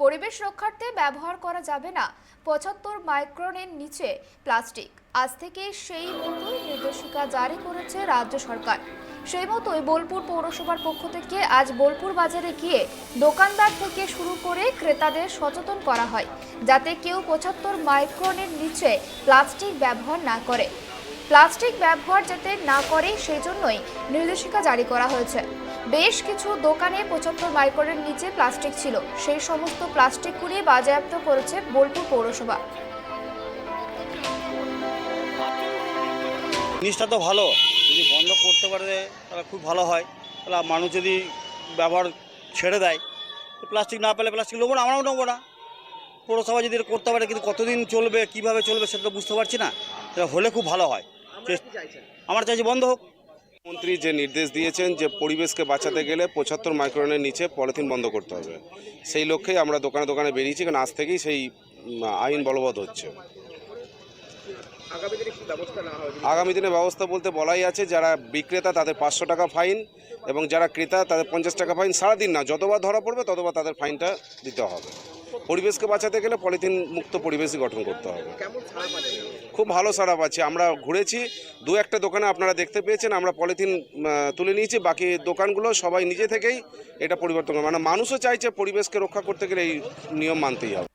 পরিবেশ রক্ষার্থে ব্যবহার করা যাবে না ৭৫ মাইক্রনের নিচে প্লাস্টিক। আজ থেকে সেই মতোই নির্দেশিকা জারি করেছে রাজ্য সরকার। সেই মতোই বোলপুর পৌরসভার পক্ষ থেকে আজ বোলপুর বাজারে গিয়ে দোকানদার থেকে শুরু করে ক্রেতাদের সচেতন করা হয়, যাতে কেউ ৭৫ মাইক্রনের নিচে প্লাস্টিক ব্যবহার না করে। প্লাস্টিক ব্যবহার যাতে না করে সেই জন্যই নির্দেশিকা জারি করা হয়েছে। বেশ কিছু দোকানে ৭৫ মাইক্রনের নিচে প্লাস্টিক ছিল, সেই সমস্ত প্লাস্টিকগুলি বাজেয়াপ্ত করেছে বোলপুর পৌরসভা। জিনিসটা তো ভালো, যদি বন্ধ করতে পারে তাহলে খুব ভালো হয়। তাহলে মানুষ যদি ব্যবহার ছেড়ে দেয়, প্লাস্টিক না পেলে প্লাস্টিক নেবো না, আমরাও নেবো না। পৌরসভা যদি এটা করতে পারে, কিন্তু কতদিন চলবে, কিভাবে চলবে সেটা তো বুঝতে পারছি না। এটা হলে খুব ভালো হয়। আমার চাইছি বন্ধ হোক। মন্ত্রী যে নির্দেশ দিয়েছেন যে পরিবেশকে বাঁচাতে গেলে ৭৫ মাইক্রনের নিচে পলিথিন বন্ধ করতে হবে, সেই লক্ষ্যেই আমরা দোকানে দোকানে বেরিয়েছি, কারণ আজ থেকেই সেই আইন বলবৎ হচ্ছে। আগামী দিনে ব্যবস্থা বলতে বলাই আছে, যারা বিক্রেতা তাদের ৫০০ টাকা ফাইন এবং যারা ক্রেতা তাদের ৫০ টাকা ফাইন। সারাদিন না, যতবার ধরা পড়বে ততবার তাদের ফাইনটা দিতে হবে। পরিবেশকে বাঁচাতে গেলে পলিথিন মুক্ত পরিবেশই গঠন করতে হবে। খুব ভালো সাড়া পাচ্ছি, আমরা ঘুরেছি, দু একটা দোকানে আপনারা দেখতে পেয়েছেন আমরা পলিথিন তুলে নিয়েছি। বাকি দোকানগুলো সবাই নিজে থেকেই এটা পরিবর্তন করে, মানে মানুষও চাইছে পরিবেশকে রক্ষা করতে গেলে এই নিয়ম মানতেই হবে।